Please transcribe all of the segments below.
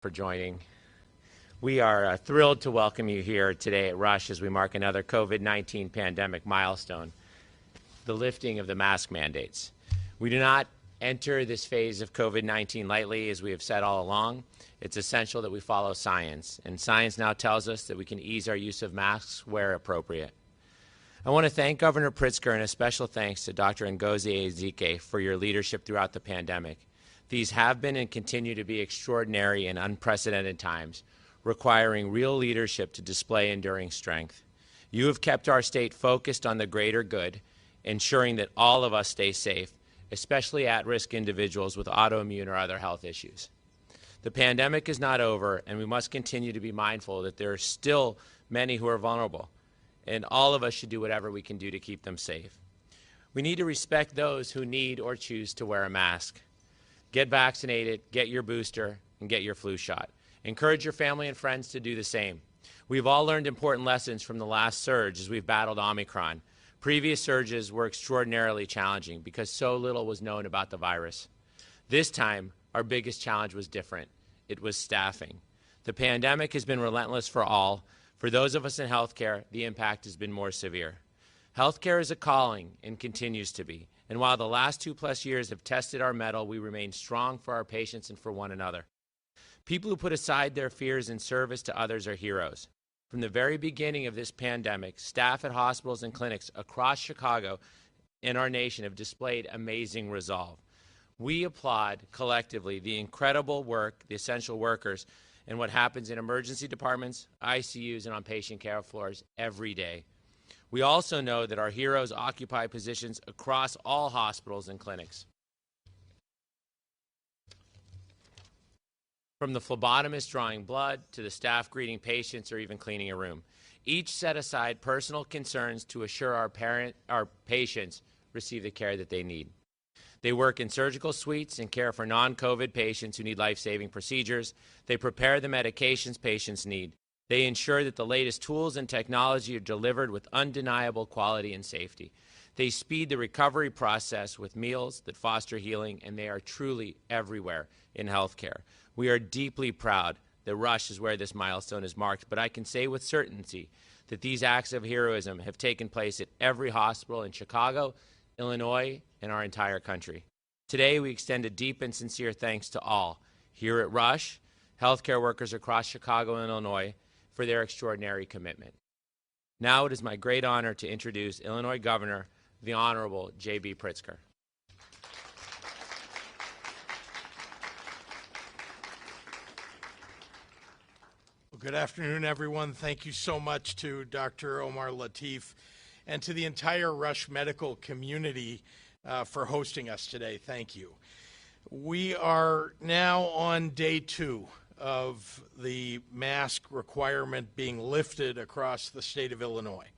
For joining. We are thrilled to welcome you here today at Rush as we mark another COVID-19 pandemic milestone, the lifting of the mask mandates. We do not enter this phase of COVID-19 lightly, as we have said all along. It's essential that we follow science, and science now tells us that we can ease our use of masks where appropriate. I want to thank Governor Pritzker and a special thanks to Dr. Ngozi Ezike for your leadership throughout the pandemic. These have been and continue to be extraordinary and unprecedented times, requiring real leadership to display enduring strength. You have kept our state focused on the greater good, ensuring that all of us stay safe, especially at-risk individuals with autoimmune or other health issues. The pandemic is not over, and we must continue to be mindful that there are still many who are vulnerable, and all of us should do whatever we can do to keep them safe. We need to respect those who need or choose to wear a mask. Get vaccinated, get your booster, and get your flu shot. Encourage your family and friends to do the same. We've all learned important lessons from the last surge as we've battled Omicron. Previous surges were extraordinarily challenging because so little was known about the virus. This time, our biggest challenge was different. It was staffing. The pandemic has been relentless for all. For those of us in healthcare, the impact has been more severe. Healthcare is a calling and continues to be. And while the last 2+ years have tested our mettle, we remain strong for our patients and for one another. People who put aside their fears in service to others are heroes. From the very beginning of this pandemic, staff at hospitals and clinics across Chicago and our nation have displayed amazing resolve. We applaud collectively the incredible work, the essential workers, and what happens in emergency departments, ICUs, and on patient care floors every day. We also know that our heroes occupy positions across all hospitals and clinics. From the phlebotomist drawing blood to the staff greeting patients or even cleaning a room. Each set aside personal concerns to assure our patients receive the care that they need. They work in surgical suites and care for non-COVID patients who need life-saving procedures. They prepare the medications patients need. They ensure that the latest tools and technology are delivered with undeniable quality and safety. They speed the recovery process with meals that foster healing, and they are truly everywhere in healthcare. We are deeply proud that Rush is where this milestone is marked, but I can say with certainty that these acts of heroism have taken place at every hospital in Chicago, Illinois, and our entire country. Today, we extend a deep and sincere thanks to all here at Rush, healthcare workers across Chicago and Illinois, for their extraordinary commitment. Now it is my great honor to introduce Illinois Governor, the Honorable J.B. Pritzker. Well, good afternoon, everyone. Thank you so much to Dr. Omar Latif and to the entire Rush medical community for hosting us today. Thank you. We are now on day 2 of the mask requirement being lifted across the state of Illinois.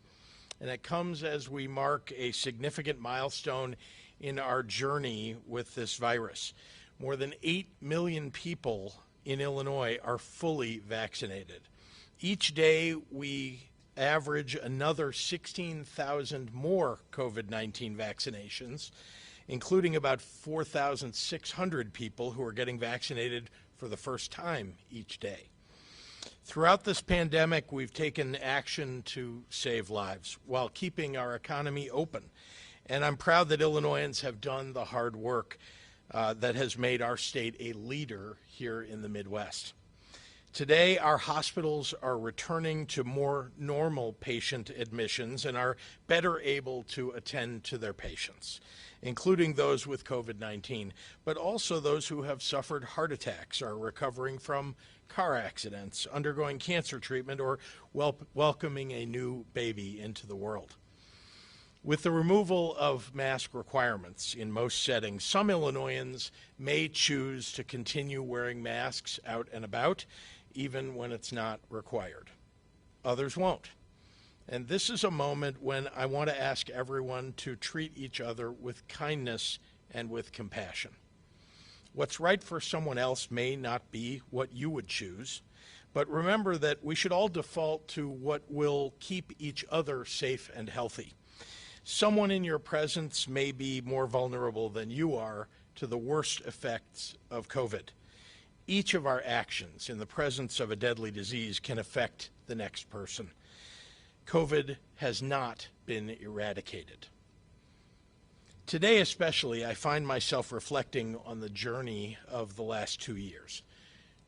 And it comes as we mark a significant milestone in our journey with this virus. More than 8 million people in Illinois are fully vaccinated. Each day we average another 16,000 more COVID-19 vaccinations, including about 4,600 people who are getting vaccinated for the first time each day. Throughout this pandemic, we've taken action to save lives while keeping our economy open. And I'm proud that Illinoisans have done the hard work that has made our state a leader here in the Midwest. Today, our hospitals are returning to more normal patient admissions and are better able to attend to their patients, including those with COVID-19, but also those who have suffered heart attacks, are recovering from car accidents, undergoing cancer treatment, or welcoming a new baby into the world. With the removal of mask requirements in most settings, some Illinoisans may choose to continue wearing masks out and about, even when it's not required. Others won't. And this is a moment when I want to ask everyone to treat each other with kindness and with compassion. What's right for someone else may not be what you would choose, but remember that we should all default to what will keep each other safe and healthy. Someone in your presence may be more vulnerable than you are to the worst effects of COVID. each of our actions in the presence of a deadly disease can affect the next person. COVID has not been eradicated. Today especially, I find myself reflecting on the journey of the last 2 years.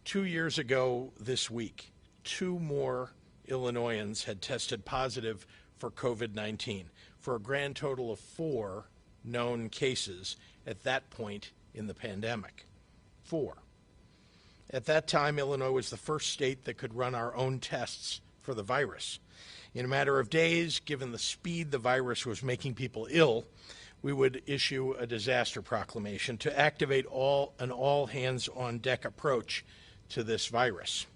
2 years ago this week, 2 more Illinoisans had tested positive for COVID-19, for a grand total of 4 known cases at that point in the pandemic. 4. At that time, Illinois was the first state that could run our own tests for the virus. In a matter of days, given the speed the virus was making people ill, we would issue a disaster proclamation to activate an all-hands-on-deck approach to this virus.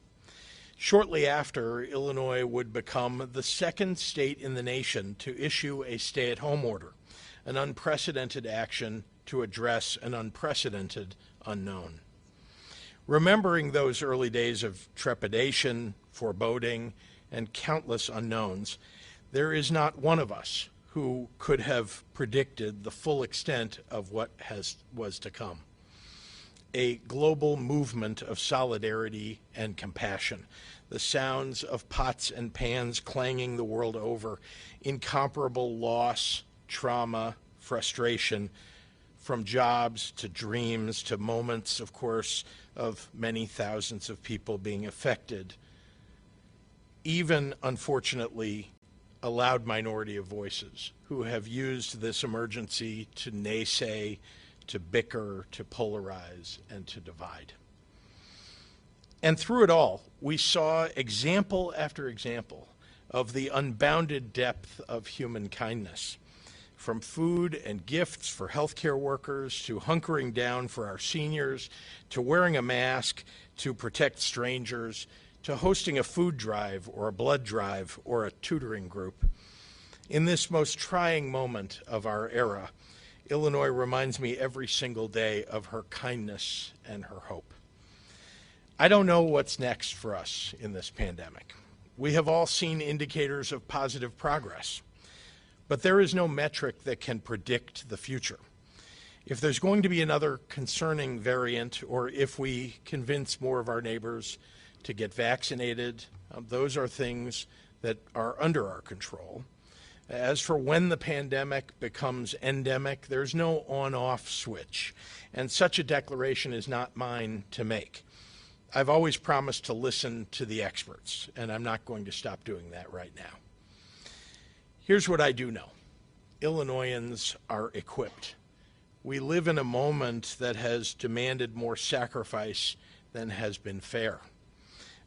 Shortly after, Illinois would become the second state in the nation to issue a stay-at-home order, an unprecedented action to address an unprecedented unknown. Remembering those early days of trepidation, foreboding, and countless unknowns, there is not one of us who could have predicted the full extent of what was to come. A global movement of solidarity and compassion, the sounds of pots and pans clanging the world over, incomparable loss, trauma, frustration, from jobs to dreams to moments, of course, of many thousands of people being affected. Even, unfortunately, a loud minority of voices who have used this emergency to naysay, to bicker, to polarize, and to divide. And through it all, we saw example after example of the unbounded depth of human kindness, from food and gifts for healthcare workers, to hunkering down for our seniors, to wearing a mask to protect strangers, to hosting a food drive or a blood drive or a tutoring group. In this most trying moment of our era, Illinois reminds me every single day of her kindness and her hope. I don't know what's next for us in this pandemic. We have all seen indicators of positive progress, but there is no metric that can predict the future. If there's going to be another concerning variant, or if we convince more of our neighbors to get vaccinated, those are things that are under our control. As for when the pandemic becomes endemic, there's no on-off switch, and such a declaration is not mine to make. I've always promised to listen to the experts, and I'm not going to stop doing that right now. Here's what I do know. Illinoisans are equipped. We live in a moment that has demanded more sacrifice than has been fair.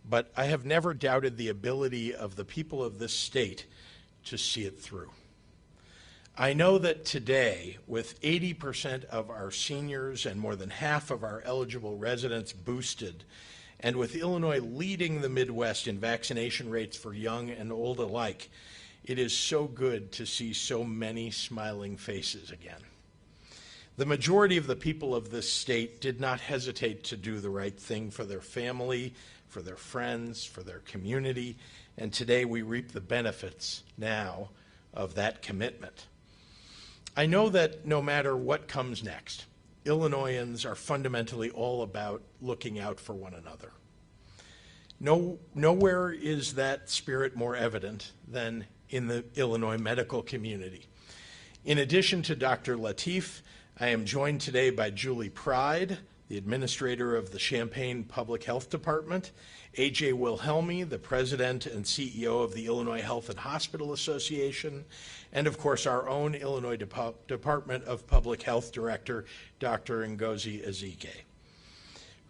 But I have never doubted the ability of the people of this state to see it through. I know that today, with 80% of our seniors and more than half of our eligible residents boosted, and with Illinois leading the Midwest in vaccination rates for young and old alike, it is so good to see so many smiling faces again. The majority of the people of this state did not hesitate to do the right thing for their family, for their friends, for their community, and today we reap the benefits now of that commitment. I know that no matter what comes next, Illinoisans are fundamentally all about looking out for one another. Nowhere is that spirit more evident than in the Illinois medical community. In addition to Dr. Lateef, I am joined today by Julie Pride, the administrator of the Champaign Public Health Department, A.J. Wilhelmi, the president and CEO of the Illinois Health and Hospital Association, and of course our own Illinois Department of Public Health Director, Dr. Ngozi Ezike.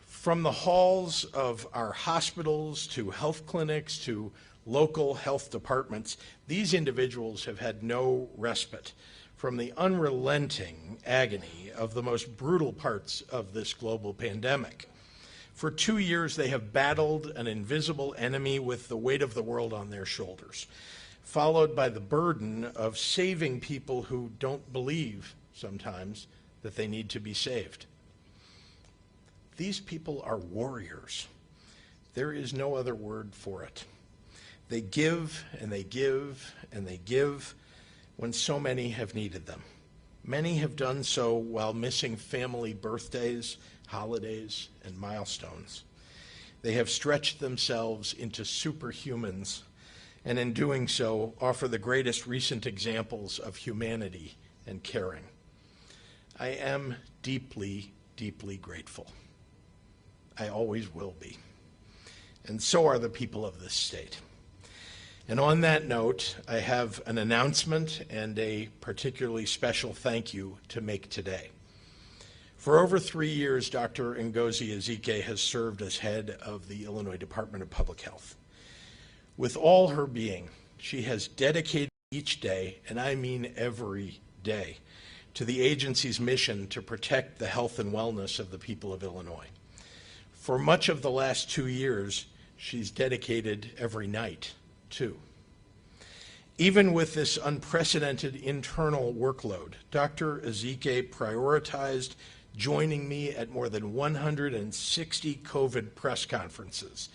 From the halls of our hospitals to health clinics to local health departments, these individuals have had no respite from the unrelenting agony of the most brutal parts of this global pandemic. For 2 years, they have battled an invisible enemy with the weight of the world on their shoulders, followed by the burden of saving people who don't believe sometimes that they need to be saved. These people are warriors. There is no other word for it. They give and they give and they give when so many have needed them. Many have done so while missing family birthdays, holidays, and milestones. They have stretched themselves into superhumans, and in doing so, offer the greatest recent examples of humanity and caring. I am deeply, deeply grateful. I always will be. And so are the people of this state. And on that note, I have an announcement and a particularly special thank you to make today. For over 3 years, Dr. Ngozi Ezike has served as head of the Illinois Department of Public Health. With all her being, she has dedicated each day, and I mean every day, to the agency's mission to protect the health and wellness of the people of Illinois. For much of the last 2 years, she's dedicated every night, too. Even with this unprecedented internal workload, Dr. Ezike prioritized joining me at more than 160 COVID press conferences,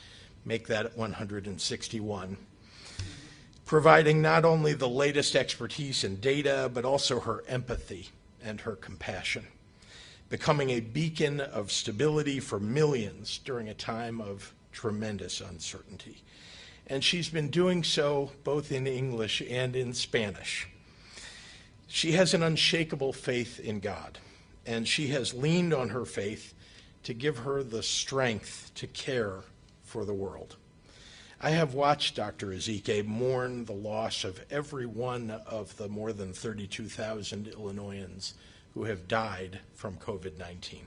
make that 161, providing not only the latest expertise and data, but also her empathy and her compassion, becoming a beacon of stability for millions during a time of tremendous uncertainty. And she's been doing so both in English and in Spanish. She has an unshakable faith in God, and she has leaned on her faith to give her the strength to care for the world. I have watched Dr. Ezike mourn the loss of every one of the more than 32,000 Illinoisans who have died from COVID-19.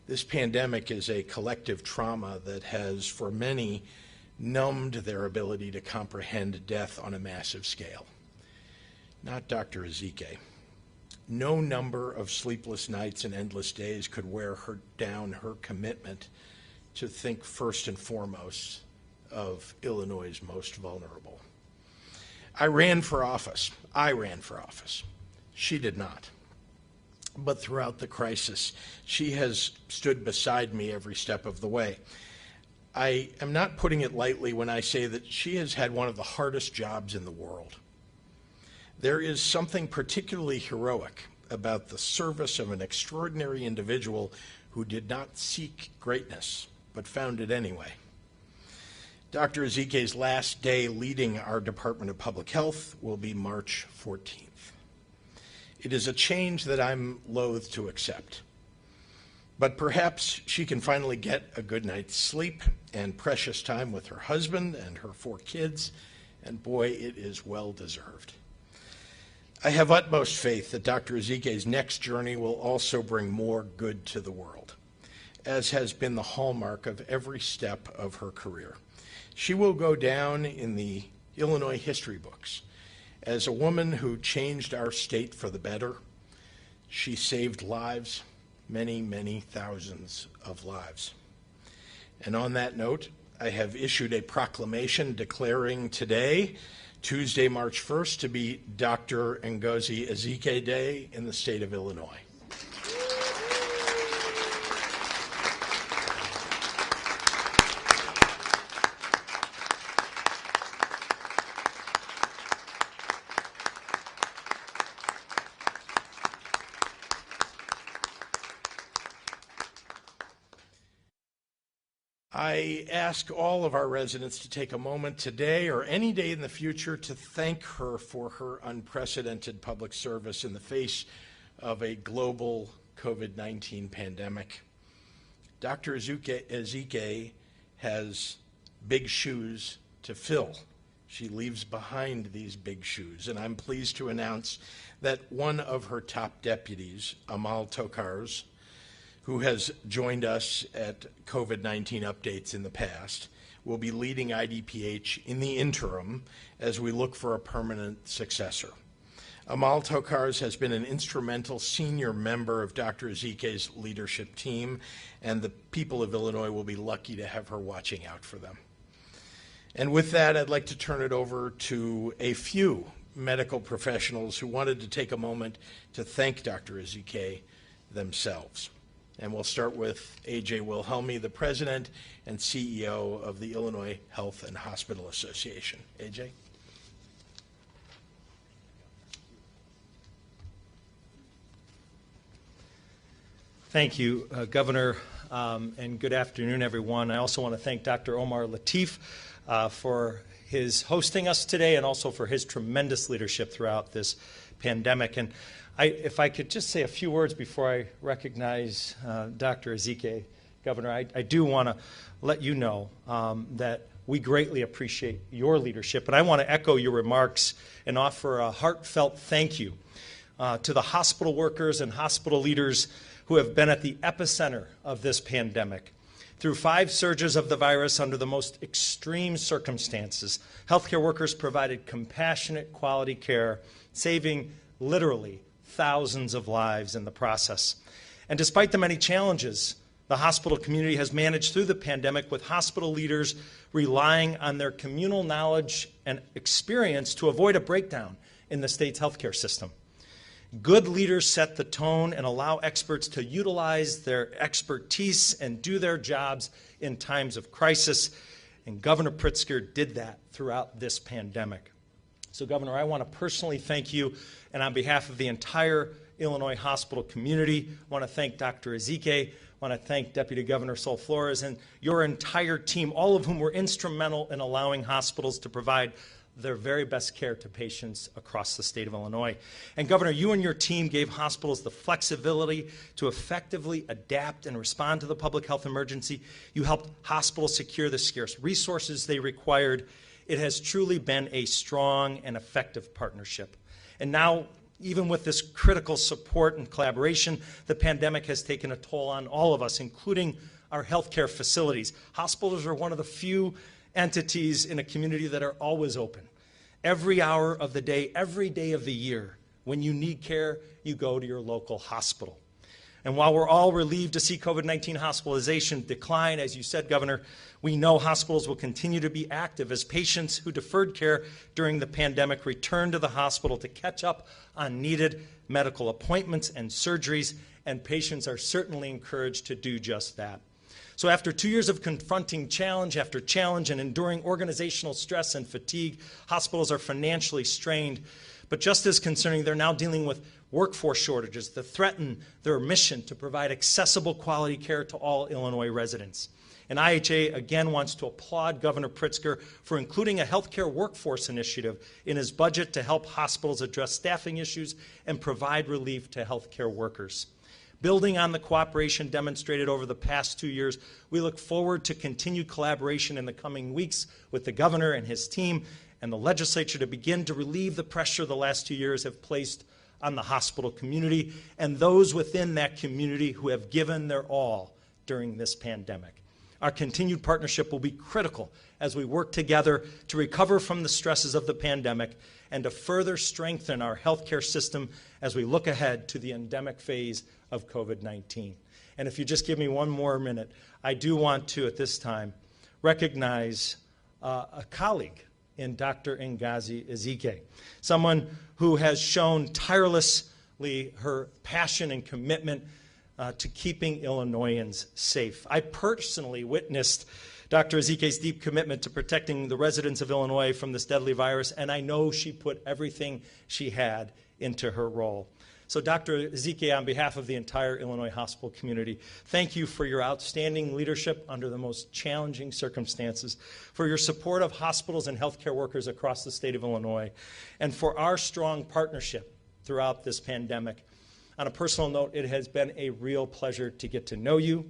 This pandemic is a collective trauma that has, for many, numbed their ability to comprehend death on a massive scale. Not Dr. Ezike. No number of sleepless nights and endless days could wear her down her commitment to think first and foremost of Illinois' most vulnerable. I ran for office. She did not. But throughout the crisis, she has stood beside me every step of the way. I am not putting it lightly when I say that she has had one of the hardest jobs in the world. There is something particularly heroic about the service of an extraordinary individual who did not seek greatness, but found it anyway. Dr. Ezike's last day leading our Department of Public Health will be March 14th. It is a change that I'm loath to accept. But perhaps she can finally get a good night's sleep and precious time with her husband and her 4 kids, and boy, it is well deserved. I have utmost faith that Dr. Ezike's next journey will also bring more good to the world, as has been the hallmark of every step of her career. She will go down in the Illinois history books as a woman who changed our state for the better. She saved lives, many, many thousands of lives. And on that note, I have issued a proclamation declaring today, Tuesday, March 1st, to be Dr. Ngozi Ezike Day in the state of Illinois. I ask all of our residents to take a moment today or any day in the future to thank her for her unprecedented public service in the face of a global COVID-19 pandemic. Dr. Ezike has big shoes to fill. She leaves behind these big shoes, and I'm pleased to announce that one of her top deputies, Amal Tokars, who has joined us at COVID-19 updates in the past, will be leading IDPH in the interim as we look for a permanent successor. Amal Tokars has been an instrumental senior member of Dr. Ezike's leadership team, and the people of Illinois will be lucky to have her watching out for them. And with that, I'd like to turn it over to a few medical professionals who wanted to take a moment to thank Dr. Ezike themselves. And we'll start with A.J. Wilhelmi, the president and CEO of the Illinois Health and Hospital Association. A.J.? Thank you, Governor, and good afternoon, everyone. I also want to thank Dr. Omar Lateef for his hosting us today and also for his tremendous leadership throughout this pandemic. And if I could just say a few words before I recognize Dr. Ezike, Governor, I do want to let you know that we greatly appreciate your leadership. And I want to echo your remarks and offer a heartfelt thank you to the hospital workers and hospital leaders who have been at the epicenter of this pandemic. Through 5 surges of the virus under the most extreme circumstances, healthcare workers provided compassionate, quality care, saving literally thousands of lives in the process. And despite the many challenges, the hospital community has managed through the pandemic with hospital leaders relying on their communal knowledge and experience to avoid a breakdown in the state's healthcare system. Good leaders set the tone and allow experts to utilize their expertise and do their jobs in times of crisis. And Governor Pritzker did that throughout this pandemic. So, Governor, I want to personally thank you, and on behalf of the entire Illinois hospital community, I want to thank Dr. Ezike, I want to thank Deputy Governor Sol Flores and your entire team, all of whom were instrumental in allowing hospitals to provide their very best care to patients across the state of Illinois. And Governor, you and your team gave hospitals the flexibility to effectively adapt and respond to the public health emergency. You helped hospitals secure the scarce resources they required. It has truly been a strong and effective partnership. And now, even with this critical support and collaboration, the pandemic has taken a toll on all of us, including our healthcare facilities. Hospitals are one of the few entities in a community that are always open. Every hour of the day, every day of the year, when you need care, you go to your local hospital. And while we're all relieved to see COVID-19 hospitalization decline, as you said, Governor, we know hospitals will continue to be active as patients who deferred care during the pandemic return to the hospital to catch up on needed medical appointments and surgeries, and patients are certainly encouraged to do just that. So after 2 years of confronting challenge after challenge and enduring organizational stress and fatigue, hospitals are financially strained. But just as concerning, they're now dealing with workforce shortages that threaten their mission to provide accessible quality care to all Illinois residents. And IHA again wants to applaud Governor Pritzker for including a healthcare workforce initiative in his budget to help hospitals address staffing issues and provide relief to healthcare workers. Building on the cooperation demonstrated over the past 2 years, we look forward to continued collaboration in the coming weeks with the governor and his team and the legislature to begin to relieve the pressure the last 2 years have placed on the hospital community and those within that community who have given their all during this pandemic. Our continued partnership will be critical as we work together to recover from the stresses of the pandemic and to further strengthen our healthcare system as we look ahead to the endemic phase of COVID-19. And if you just give me one more minute, I do want to, at this time, recognize a colleague in Dr. Ngozi Ezike, someone who has shown tirelessly her passion and commitment to keeping Illinoisans safe. I personally witnessed Dr. Ezike's deep commitment to protecting the residents of Illinois from this deadly virus, and I know she put everything she had into her role. So Dr. Ezike, on behalf of the entire Illinois hospital community, thank you for your outstanding leadership under the most challenging circumstances, for your support of hospitals and healthcare workers across the state of Illinois, and for our strong partnership throughout this pandemic. On a personal note, it has been a real pleasure to get to know you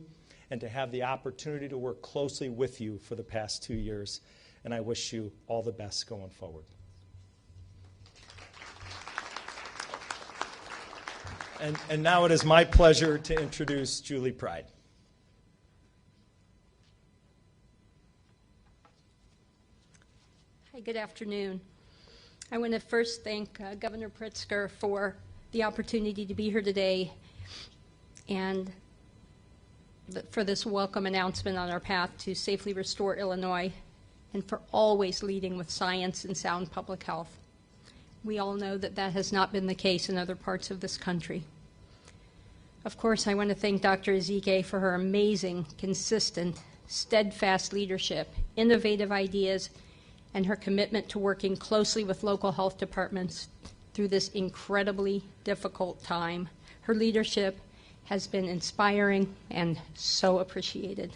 and to have the opportunity to work closely with you for the past 2 years. And I wish you all the best going forward. And now it is my pleasure to introduce Julie Pride. Hi, good afternoon. I want to first thank Governor Pritzker for the opportunity to be here today and for this welcome announcement on our path to safely restore Illinois and for always leading with science and sound public health. We all know that that has not been the case in other parts of this country. Of course, I want to thank Dr. Ezike for her amazing, consistent, steadfast leadership, innovative ideas, and her commitment to working closely with local health departments through this incredibly difficult time. Her leadership has been inspiring and so appreciated.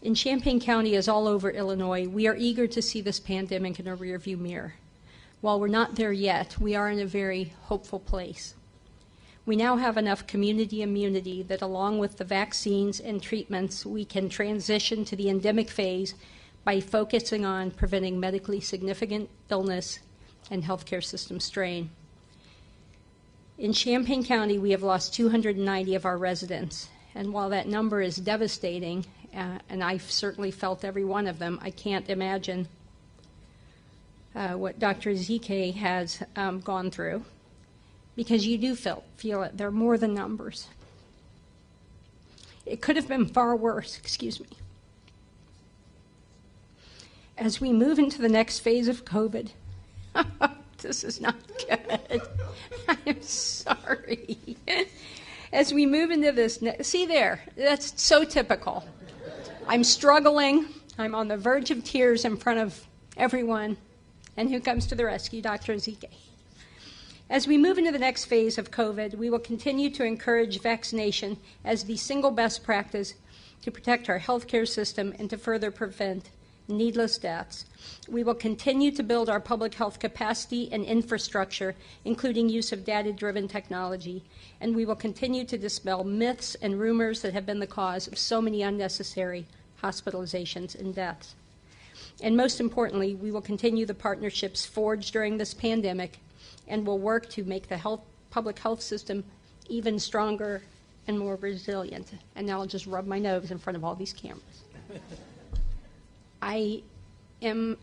In Champaign County, as all over Illinois, we are eager to see this pandemic in a rearview mirror. While we're not there yet, we are in a very hopeful place. We now have enough community immunity that along with the vaccines and treatments, we can transition to the endemic phase by focusing on preventing medically significant illness and healthcare system strain. In Champaign County, we have lost 290 of our residents, and while that number is devastating, and I've certainly felt every one of them, I can't imagine what Dr. Ezike has gone through, because you do feel it. They're more than numbers. It could have been far worse, excuse me. As we move into the next phase of COVID, this is not good. I'm sorry. As we move into this, see there, that's so typical. I'm struggling. I'm on the verge of tears in front of everyone. And who comes to the rescue? Dr. Ezike. As we move into the next phase of COVID, we will continue to encourage vaccination as the single best practice to protect our healthcare system and to further prevent needless deaths. We will continue to build our public health capacity and infrastructure, including use of data-driven technology, and we will continue to dispel myths and rumors that have been the cause of so many unnecessary hospitalizations and deaths. And most importantly, we will continue the partnerships forged during this pandemic and will work to make the public health system even stronger and more resilient. And now I'll just rub my nose in front of all these cameras. I am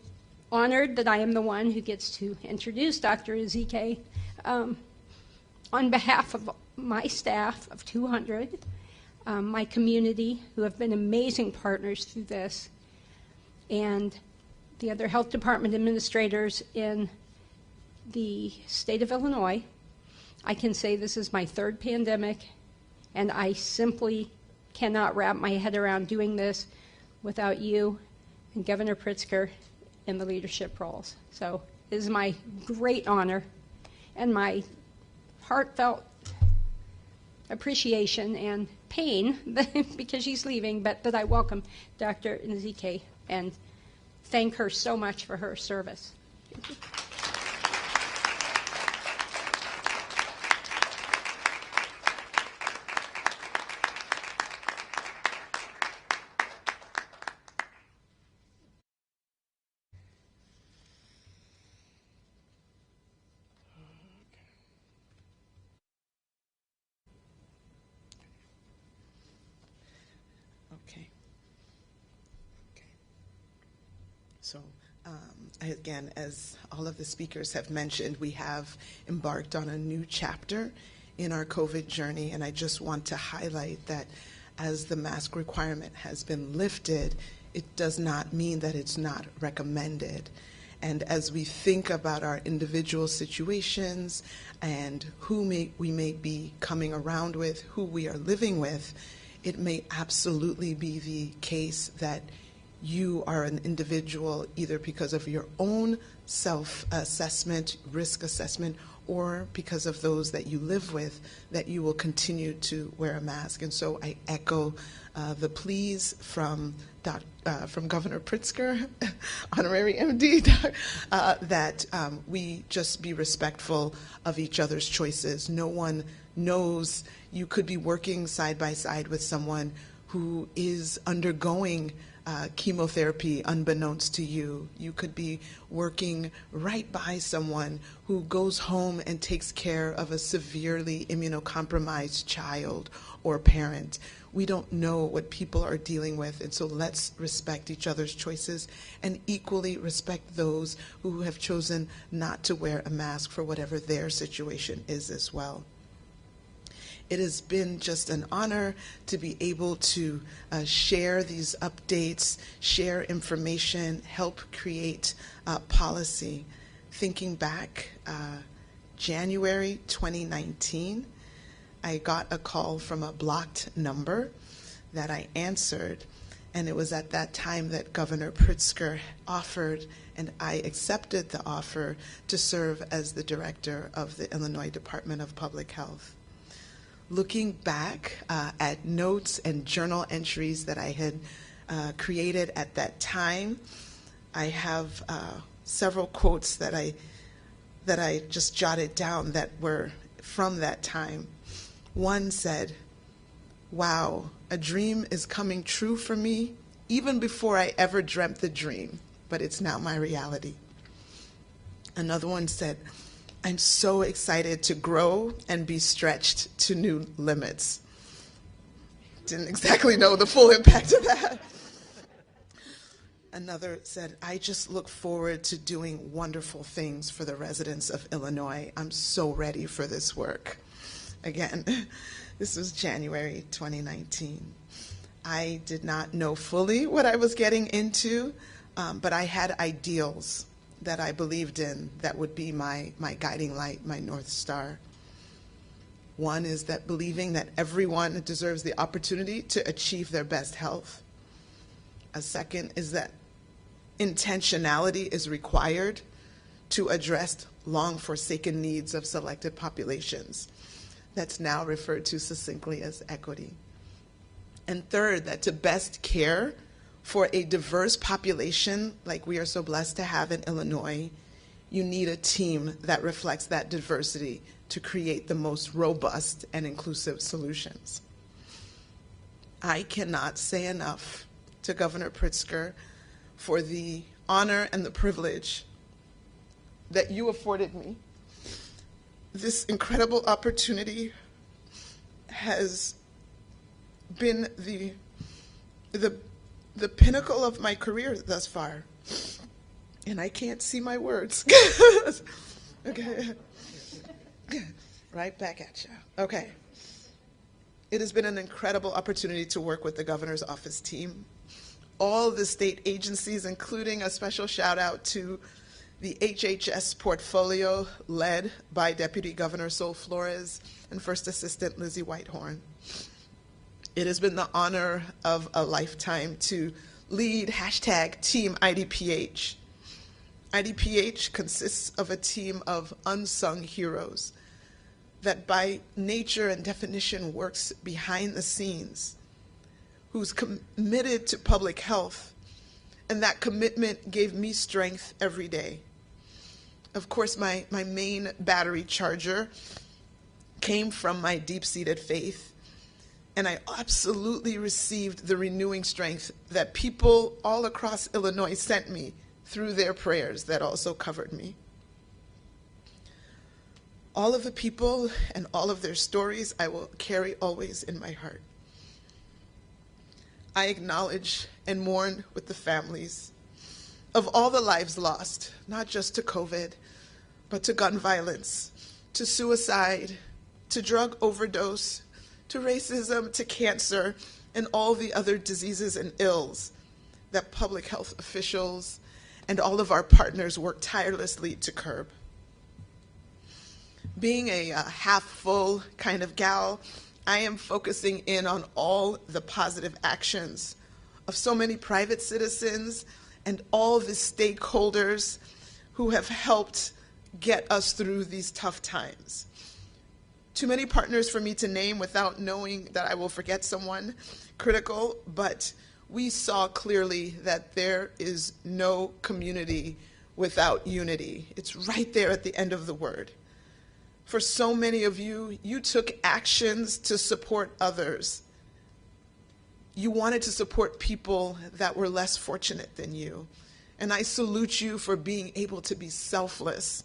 honored that I am the one who gets to introduce Dr. Ezike on behalf of my staff of 200, my community, who have been amazing partners through this, and the other health department administrators in the state of Illinois. I can say this is my third pandemic, and I simply cannot wrap my head around doing this without you and Governor Pritzker in the leadership roles. So it is my great honor and my heartfelt appreciation and pain because she's leaving, but that I welcome Dr. Ezike and thank her so much for her service. Thank you. So again, as all of the speakers have mentioned, we have embarked on a new chapter in our COVID journey, and I just want to highlight that as the mask requirement has been lifted, it does not mean that it's not recommended. And as we think about our individual situations and who we may be coming around with, who we are living with, it may absolutely be the case that you are an individual either because of your own self-assessment, risk assessment, or because of those that you live with, that you will continue to wear a mask. And so I echo the pleas from Governor Pritzker, honorary MD, that we just be respectful of each other's choices. No one knows. You could be working side by side with someone who is undergoing chemotherapy unbeknownst to you. You could be working right by someone who goes home and takes care of a severely immunocompromised child or parent. We don't know what people are dealing with, and so let's respect each other's choices and equally respect those who have chosen not to wear a mask for whatever their situation is as well. It has been just an honor to be able to share these updates, share information, help create policy. Thinking back, January 2019, I got a call from a blocked number that I answered, and it was at that time that Governor Pritzker offered, and I accepted the offer to serve as the director of the Illinois Department of Public Health. looking back at notes and journal entries that I had created at that time, I have several quotes that I just jotted down that were from that time. One said, "Wow, a dream is coming true for me even before I ever dreamt the dream, but it's now my reality." Another one said, "I'm so excited to grow and be stretched to new limits." Didn't exactly know the full impact of that. Another said, "I just look forward to doing wonderful things for the residents of Illinois. I'm so ready for this work." Again, this was January 2019. I did not know fully what I was getting into, but I had ideals that I believed in that would be my guiding light, my North Star. One is that believing that everyone deserves the opportunity to achieve their best health. A second is that intentionality is required to address long-forsaken needs of selected populations. That's now referred to succinctly as equity. And third, that to best care for a diverse population like we are so blessed to have in Illinois, you need a team that reflects that diversity to create the most robust and inclusive solutions. I cannot say enough to Governor Pritzker for the honor and the privilege that you afforded me. This incredible opportunity has been the pinnacle of my career thus far. And I can't see my words. Okay. Right back at you. Okay. It has been an incredible opportunity to work with the governor's office team, all the state agencies, including a special shout out to the HHS portfolio led by Deputy Governor Sol Flores and First Assistant Lizzie Whitehorn. It has been the honor of a lifetime to lead #Team IDPH. IDPH consists of a team of unsung heroes that by nature and definition works behind the scenes, who's committed to public health, and that commitment gave me strength every day. Of course, my main battery charger came from my deep-seated faith, and I absolutely received the renewing strength that people all across Illinois sent me through their prayers that also covered me. All of the people and all of their stories I will carry always in my heart. I acknowledge and mourn with the families of all the lives lost, not just to COVID, but to gun violence, to suicide, to drug overdose, to racism, to cancer, and all the other diseases and ills that public health officials and all of our partners work tirelessly to curb. Being a half-full kind of gal, I am focusing in on all the positive actions of so many private citizens and all the stakeholders who have helped get us through these tough times. Too many partners for me to name without knowing that I will forget someone critical, but we saw clearly that there is no community without unity. It's right there at the end of the word. For so many of you, you took actions to support others. You wanted to support people that were less fortunate than you. And I salute you for being able to be selfless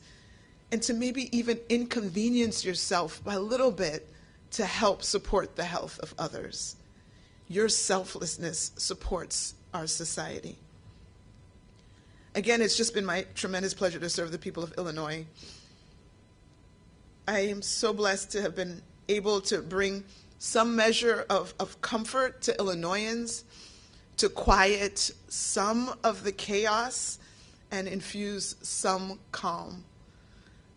and to maybe even inconvenience yourself by a little bit to help support the health of others. Your selflessness supports our society. Again, it's just been my tremendous pleasure to serve the people of Illinois. I am so blessed to have been able to bring some measure of comfort to Illinoisans, to quiet some of the chaos and infuse some calm.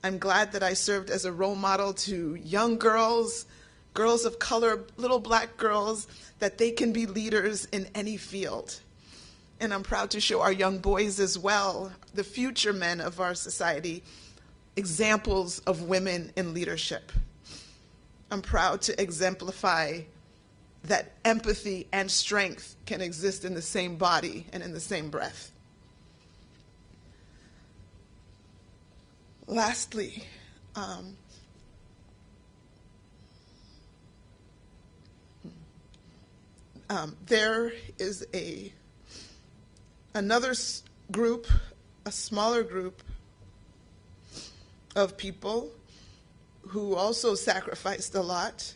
I'm glad that I served as a role model to young girls, girls of color, little black girls, that they can be leaders in any field. And I'm proud to show our young boys as well, the future men of our society, examples of women in leadership. I'm proud to exemplify that empathy and strength can exist in the same body and in the same breath. Lastly, there is another group, a smaller group of people who also sacrificed a lot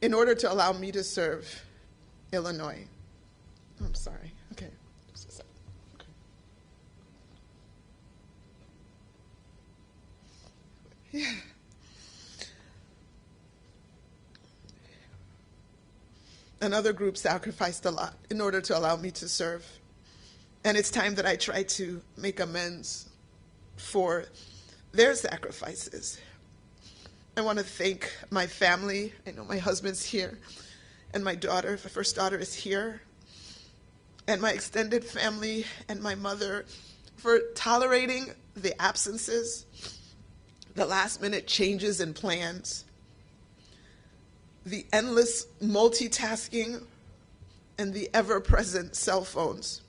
in order to allow me to serve Illinois. I'm sorry. Okay. Just a second. Okay. Yeah. Another group sacrificed a lot in order to allow me to serve. And it's time that I try to make amends for their sacrifices. I want to thank my family. I know my husband's here, and my daughter, my first daughter, is here, and my extended family and my mother for tolerating the absences, the last-minute changes in plans, the endless multitasking, and the ever-present cell phones.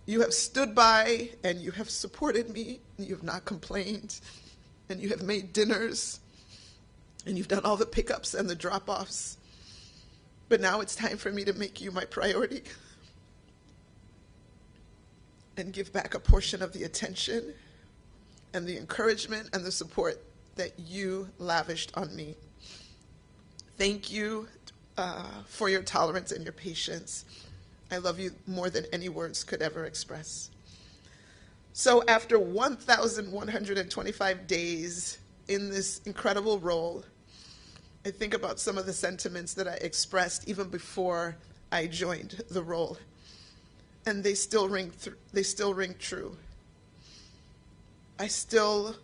You have stood by, and you have supported me, and you have not complained, and you have made dinners, and you've done all the pickups and the drop-offs. But now it's time for me to make you my priority and give back a portion of the attention and the encouragement and the support that you lavished on me. Thank you for your tolerance and your patience. I love you more than any words could ever express. So after 1,125 days in this incredible role, I think about some of the sentiments that I expressed even before I joined the role, and they still ring true. I still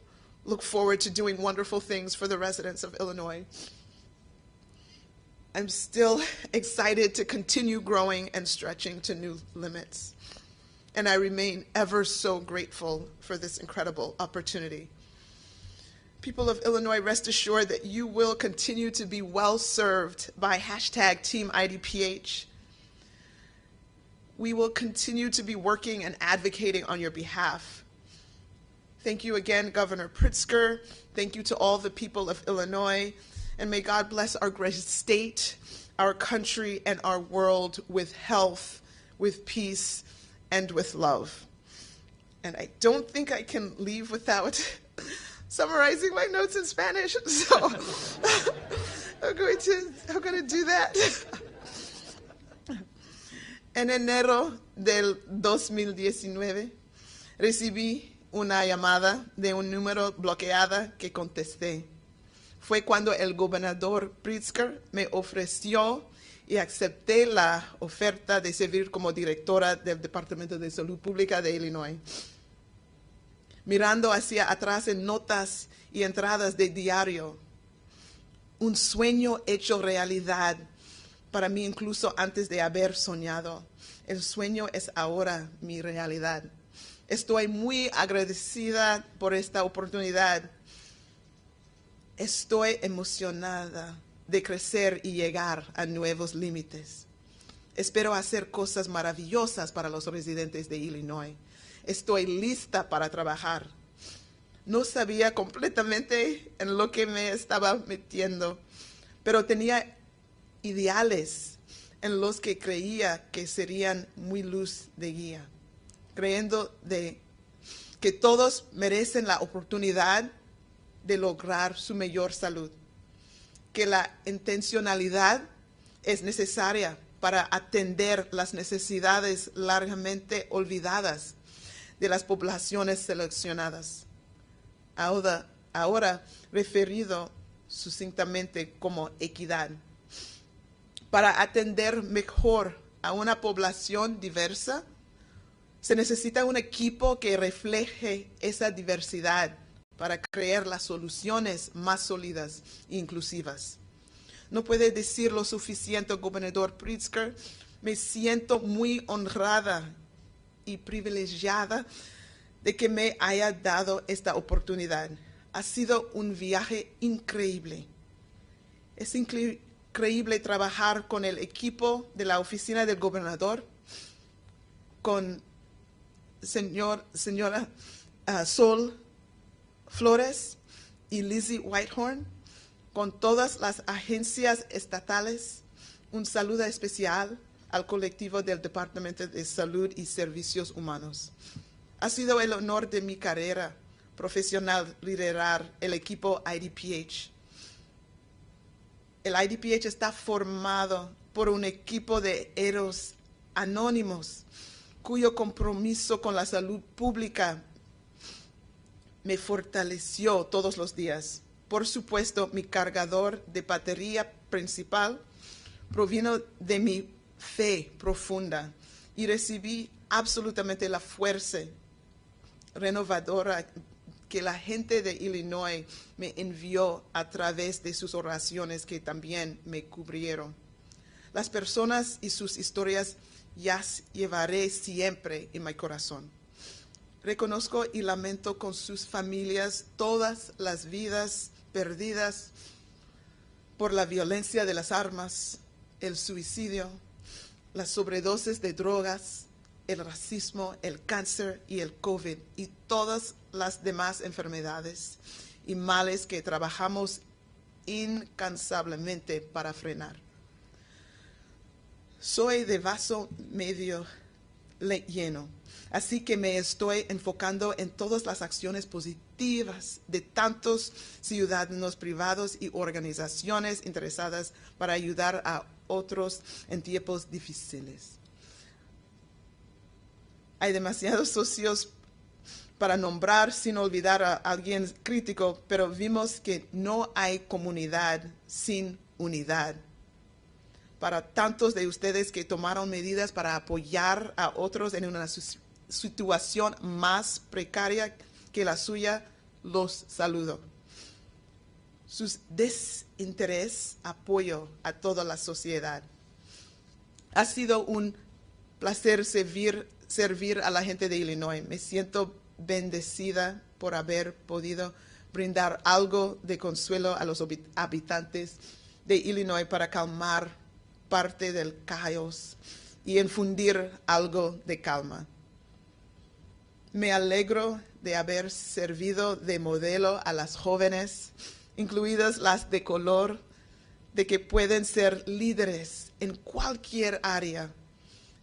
look forward to doing wonderful things for the residents of Illinois. I'm still excited to continue growing and stretching to new limits, and I remain ever so grateful for this incredible opportunity. People of Illinois, rest assured that you will continue to be well served by #TeamIDPH. We will continue to be working and advocating on your behalf. Thank you again, Governor Pritzker. Thank you to all the people of Illinois. And may God bless our great state, our country, and our world with health, with peace, and with love. And I don't think I can leave without summarizing my notes in Spanish, so I'm going to do that. En enero del 2019, recibí una llamada de un número bloqueada que contesté. Fue cuando el gobernador Pritzker me ofreció y acepté la oferta de servir como directora del Departamento de Salud Pública de Illinois. Mirando hacia atrás en notas y entradas de diario, un sueño hecho realidad para mí incluso antes de haber soñado. El sueño es ahora mi realidad. Estoy muy agradecida por esta oportunidad. Estoy emocionada de crecer y llegar a nuevos límites. Espero hacer cosas maravillosas para los residentes de Illinois. Estoy lista para trabajar. No sabía completamente en lo que me estaba metiendo, pero tenía ideales en los que creía que serían muy luz de guía, creyendo de que todos merecen la oportunidad de lograr su mejor salud, que la intencionalidad es necesaria para atender las necesidades largamente olvidadas de las poblaciones seleccionadas, ahora referido sucintamente como equidad. Para atender mejor a una población diversa, se necesita un equipo que refleje esa diversidad para crear las soluciones más sólidas e inclusivas. No puede decir lo suficiente, gobernador Pritzker. Me siento muy honrada y privilegiada de que me haya dado esta oportunidad. Ha sido un viaje increíble. Es increíble trabajar con el equipo de la oficina del gobernador, con señora Sol Flores y Lizzie Whitehorn, con todas las agencias estatales. Un saludo especial al colectivo del Departamento de Salud y Servicios Humanos. Ha sido el honor de mi carrera profesional liderar el equipo IDPH. El IDPH está formado por un equipo de héroes anónimos cuyo compromiso con la salud pública me fortaleció todos los días. Por supuesto, mi cargador de batería principal provino de mi fe profunda y recibí absolutamente la fuerza renovadora que la gente de Illinois me envió a través de sus oraciones que también me cubrieron. Las personas y sus historias las llevaré siempre en mi corazón. Reconozco y lamento con sus familias todas las vidas perdidas por la violencia de las armas, el suicidio, las sobredosis de drogas, el racismo, el cáncer y el COVID y todas las demás enfermedades y males que trabajamos incansablemente para frenar. Soy de vaso medio lleno, así que me estoy enfocando en todas las acciones positivas de tantos ciudadanos privados y organizaciones interesadas para ayudar a otros en tiempos difíciles. Hay demasiados socios para nombrar sin olvidar a alguien crítico, pero vimos que no hay comunidad sin unidad. Para tantos de ustedes que tomaron medidas para apoyar a otros en una situación más precaria que la suya, los saludo. Su desinterés apoyo a toda la sociedad. Ha sido un placer servir a la gente de Illinois. Me siento bendecida por haber podido brindar algo de consuelo a los habitantes de Illinois para calmar parte del caos y infundir algo de calma. Me alegro de haber servido de modelo a las jóvenes, incluidas las de color, de que pueden ser líderes en cualquier área.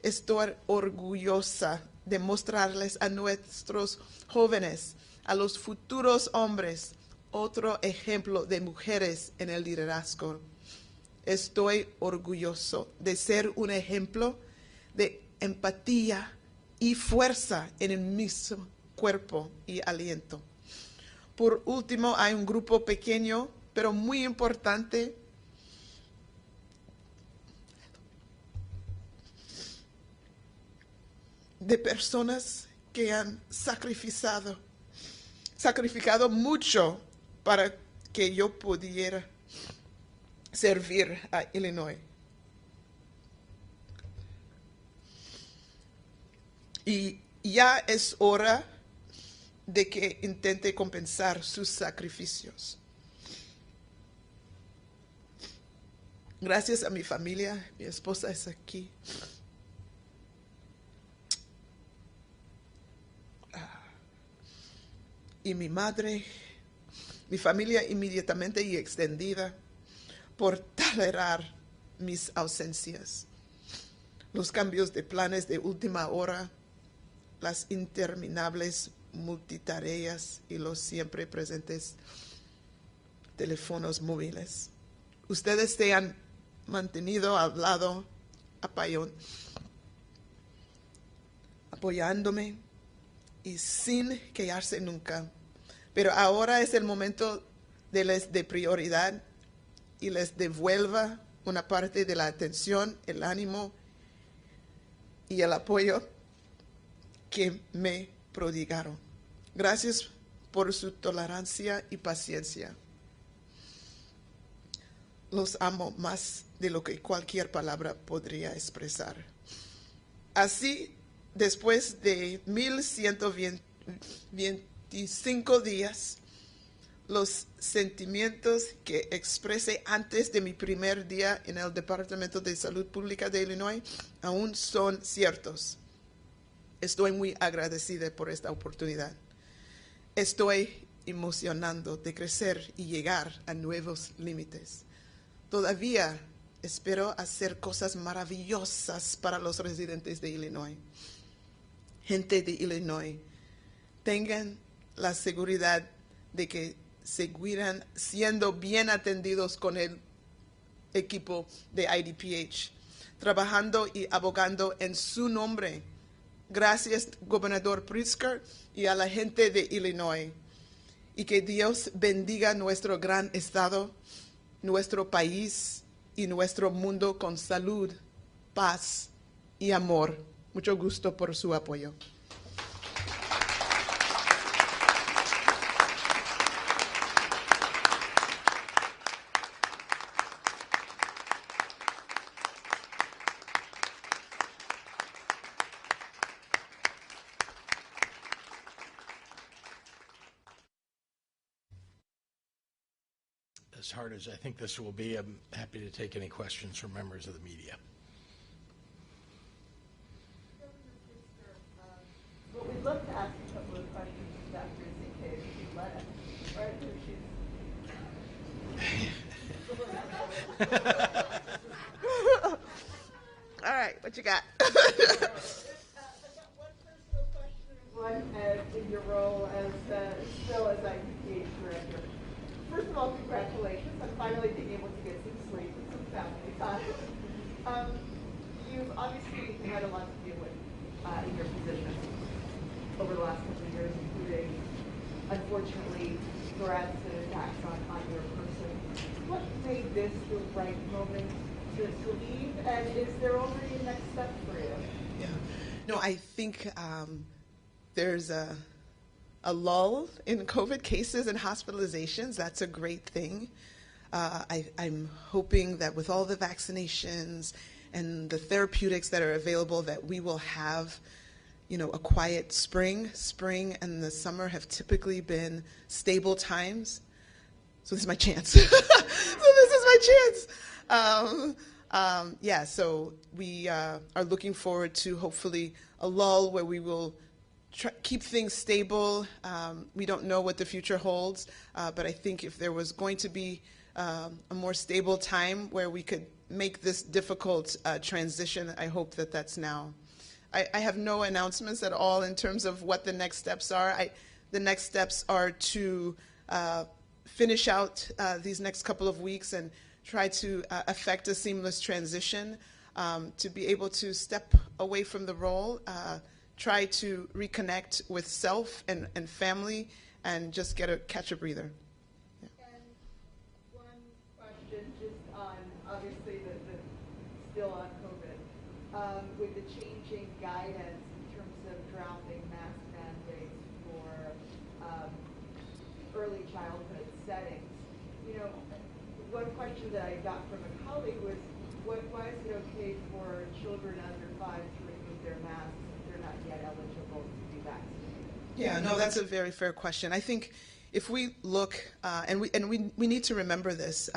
Estoy orgullosa de mostrarles a nuestros jóvenes, a los futuros hombres, otro ejemplo de mujeres en el liderazgo. Estoy orgulloso de ser un ejemplo de empatía y fuerza en el mismo cuerpo y aliento. Por último, hay un grupo pequeño, pero muy importante, de personas que han sacrificado mucho para que yo pudiera servir a Illinois. Y ya es hora de que intente compensar sus sacrificios. Gracias a mi familia, mi esposa es aquí. Y mi madre, mi familia inmediatamente y extendida, por tolerar mis ausencias, los cambios de planes de última hora, las interminables multitareas y los siempre presentes teléfonos móviles. Ustedes se han mantenido al lado, apoyándome y sin quejarse nunca. Pero ahora es el momento de prioridad y les devuelva una parte de la atención, el ánimo y el apoyo que me prodigaron. Gracias por su tolerancia y paciencia. Los amo más de lo que cualquier palabra podría expresar. Así, después de 1125 días, los sentimientos que expresé antes de mi primer día en el Departamento de Salud Pública de Illinois aún son ciertos. Estoy muy agradecida por esta oportunidad. Estoy emocionando de crecer y llegar a nuevos límites. Todavía espero hacer cosas maravillosas para los residentes de Illinois. Gente de Illinois, tengan la seguridad de que seguirán siendo bien atendidos con el equipo de IDPH, trabajando y abogando en su nombre. Gracias, gobernador Pritzker, y a la gente de Illinois. Y que Dios bendiga nuestro gran estado, nuestro país y nuestro mundo con salud, paz y amor. Mucho gusto por su apoyo. As hard as I think this will be, I'm happy to take any questions from members of the media. Well, we'd love to ask a couple of questions to Dr. ZK if she'd let us, right? All right, what you got? I've got one personal question and one in your role as still as IPPH director. First of all, congratulations on finally being able to get some sleep and some family time. You've obviously had a lot to deal with in your position over the last couple of years, including, unfortunately, threats and attacks on your person. What made this the right moment to leave, and is there already a next step for you? Yeah. No, I think there's a lull in COVID cases and hospitalizations. That's a great thing. I'm hoping that with all the vaccinations and the therapeutics that are available, that we will have, a quiet spring. Spring and the summer have typically been stable times. So this is my chance. So we are looking forward to hopefully a lull where we will keep things stable. We don't know what the future holds, but I think if there was going to be a more stable time where we could make this difficult transition, I hope that that's now. I have no announcements at all in terms of what the next steps are. The next steps are to finish out these next couple of weeks and try to effect a seamless transition, to be able to step away from the role, try to reconnect with self and family, and just catch a breather. Yeah. And one question just on, obviously, the still on COVID, with the changing guidance in terms of drafting mask mandates for early childhood settings. One question that I got from a colleague was, why is it okay for children under 5 to remove their masks if they're not yet eligible to be vaccinated? Yeah, no, that's a very fair question. I think if we look, and we need to remember this,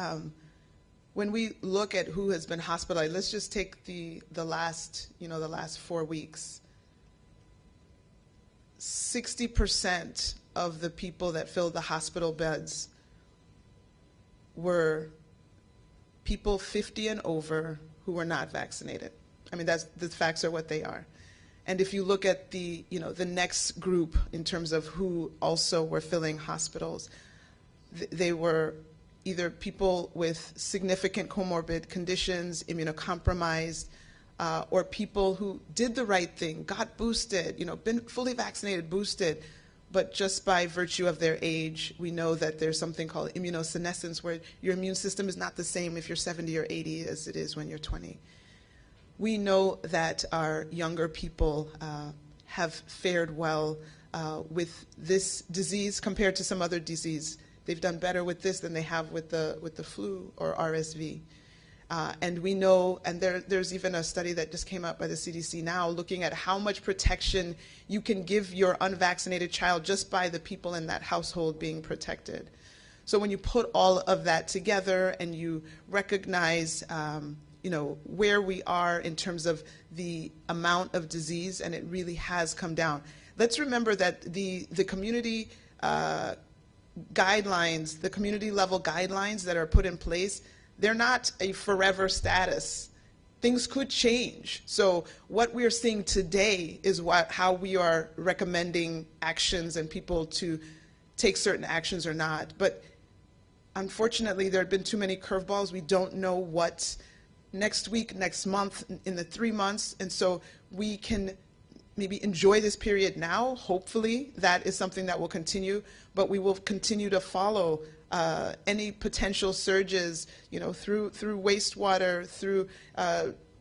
when we look at who has been hospitalized, let's just take the last 4 weeks. 60% of the people that filled the hospital beds were people 50 and over who were not vaccinated. I mean, the facts are what they are. And if you look at the next group in terms of who also were filling hospitals, they were either people with significant comorbid conditions, immunocompromised, or people who did the right thing, got boosted, been fully vaccinated, boosted, but just by virtue of their age, we know that there's something called immunosenescence, where your immune system is not the same if you're 70 or 80 as it is when you're 20. We know that our younger people have fared well with this disease compared to some other disease. They've done better with this than they have with the flu or RSV. And we know, and there's even a study that just came out by the CDC now looking at how much protection you can give your unvaccinated child just by the people in that household being protected. So when you put all of that together and you recognize where we are in terms of the amount of disease, and it really has come down. Let's remember that the community guidelines, the community level guidelines that are put in place, they're not a forever status. Things could change. So what we're seeing today is how we are recommending actions and people to take certain actions or not. But unfortunately, there have been too many curveballs. We don't know what next week, next month, in the 3 months. And so we can maybe enjoy this period now. Hopefully, that is something that will continue. But we will continue to follow any potential surges, through wastewater, through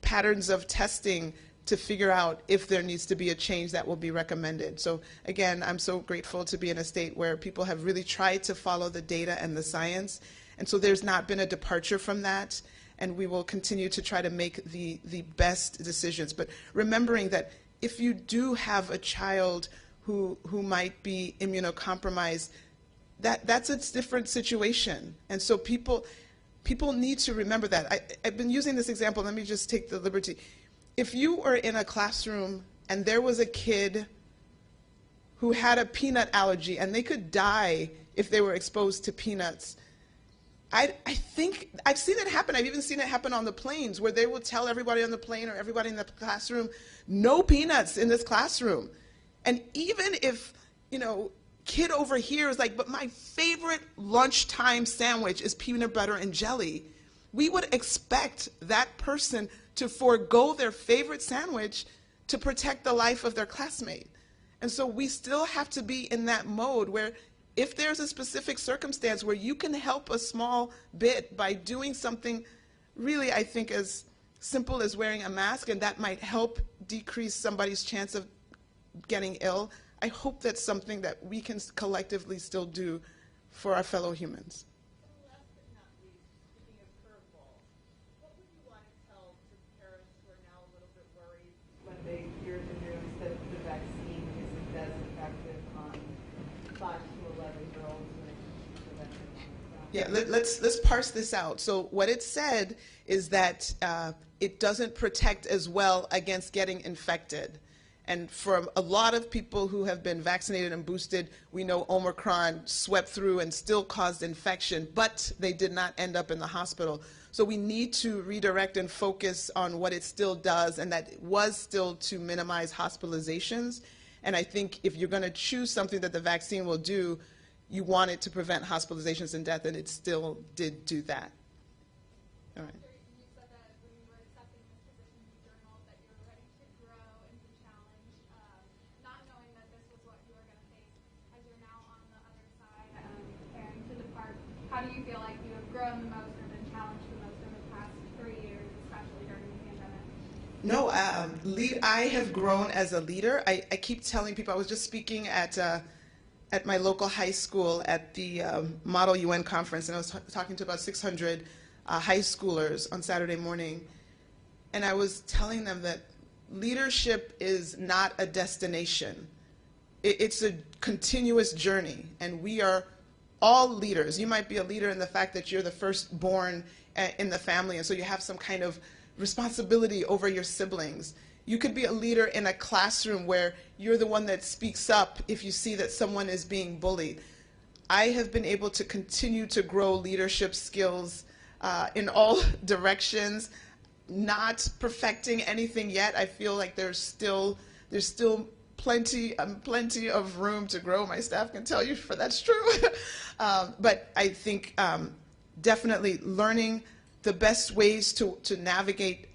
patterns of testing, to figure out if there needs to be a change that will be recommended. So again, I'm so grateful to be in a state where people have really tried to follow the data and the science. And so there's not been a departure from that. And we will continue to try to make the best decisions. But remembering that if you do have a child who might be immunocompromised, that's a different situation. And so people need to remember that. I've been using this example. Let me just take the liberty. If you were in a classroom and there was a kid who had a peanut allergy and they could die if they were exposed to peanuts, I think I've seen it happen. I've even seen it happen on the planes, where they will tell everybody on the plane or everybody in the classroom, no peanuts in this classroom. And even if, kid over here is like, but my favorite lunchtime sandwich is peanut butter and jelly, we would expect that person to forego their favorite sandwich to protect the life of their classmate. And so we still have to be in that mode where if there's a specific circumstance where you can help a small bit by doing something really, I think, as simple as wearing a mask, and that might help decrease somebody's chance of getting ill, I hope that's something that we can collectively still do for our fellow humans. Last but not least, speaking of curveballs, what would you want to tell to parents who are now a little bit worried when they hear the news that the vaccine isn't as effective on 5 to 11-year-olds when it comes to preventing Omicron? Yeah, let's parse this out. So what it said is that it doesn't protect as well against getting infected. And for a lot of people who have been vaccinated and boosted, we know Omicron swept through and still caused infection, but they did not end up in the hospital. So we need to redirect and focus on what it still does, and that was still to minimize hospitalizations. And I think if you're going to choose something that the vaccine will do, you want it to prevent hospitalizations and death, and it still did do that. All right. You said that when you were accepting this position, you journaled that you were ready to grow and to challenge, not knowing that this was what you were going to face as you're now on the other side, preparing to depart. How do you feel like you have grown the most or been challenged the most over the past 3 years, especially during the pandemic? No, I have grown as a leader. I keep telling people, I was just speaking at my local high school at the Model UN conference, and I was talking to about 600 high schoolers on Saturday morning, and I was telling them that leadership is not a destination. It's a continuous journey, and we are all leaders. You might be a leader in the fact that you're the firstborn in the family, and so you have some kind of responsibility over your siblings. You could be a leader in a classroom where you're the one that speaks up if you see that someone is being bullied. I have been able to continue to grow leadership skills in all directions, not perfecting anything yet. I feel like there's still plenty of room to grow. My staff can tell you if that's true. But I think definitely learning the best ways to navigate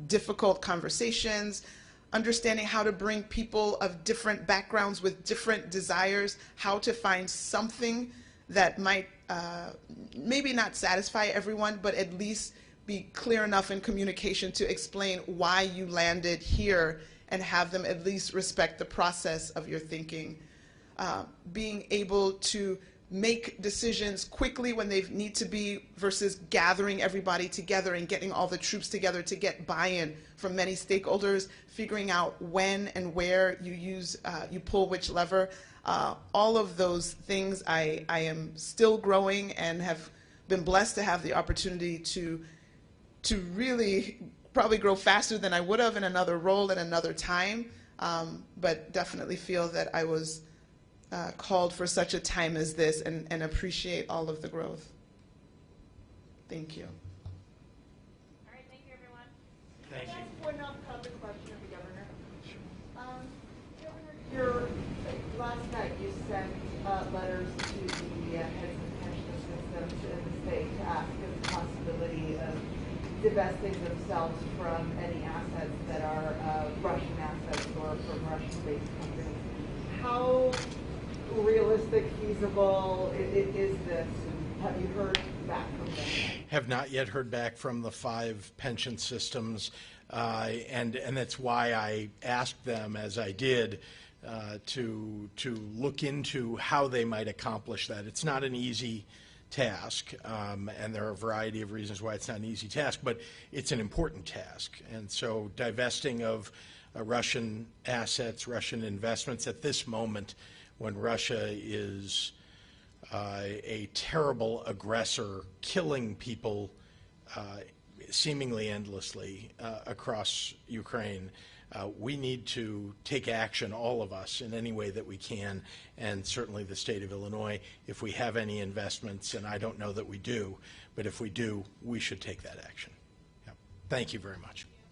difficult conversations, understanding how to bring people of different backgrounds with different desires, how to find something that might maybe not satisfy everyone, but at least be clear enough in communication to explain why you landed here and have them at least respect the process of your thinking. Being able to make decisions quickly when they need to be versus gathering everybody together and getting all the troops together to get buy-in from many stakeholders, figuring out when and where you pull which lever. All of those things I am still growing and have been blessed to have the opportunity to really probably grow faster than I would have in another role in another time, but definitely feel that I was called for such a time as this, and appreciate all of the growth. Thank you. All right, thank you, everyone. Thank you. One off-topic question of the governor. Governor, last night you sent letters to the heads of pension systems in the state to ask if the possibility of divesting themselves from any assets that are Russian assets or from Russian-based companies. How realistic, feasible is this? Have you heard back from them? Have not yet heard back from the 5 pension systems, and that's why I asked them, as I did, to look into how they might accomplish that. It's not an easy task, and there are a variety of reasons why it's not an easy task, but it's an important task. And so divesting of Russian assets, Russian investments at this moment when Russia is a terrible aggressor, killing people seemingly endlessly across Ukraine, we need to take action, all of us, in any way that we can, and certainly the state of Illinois, if we have any investments, and I don't know that we do, but if we do, we should take that action. Yeah. Thank you very much.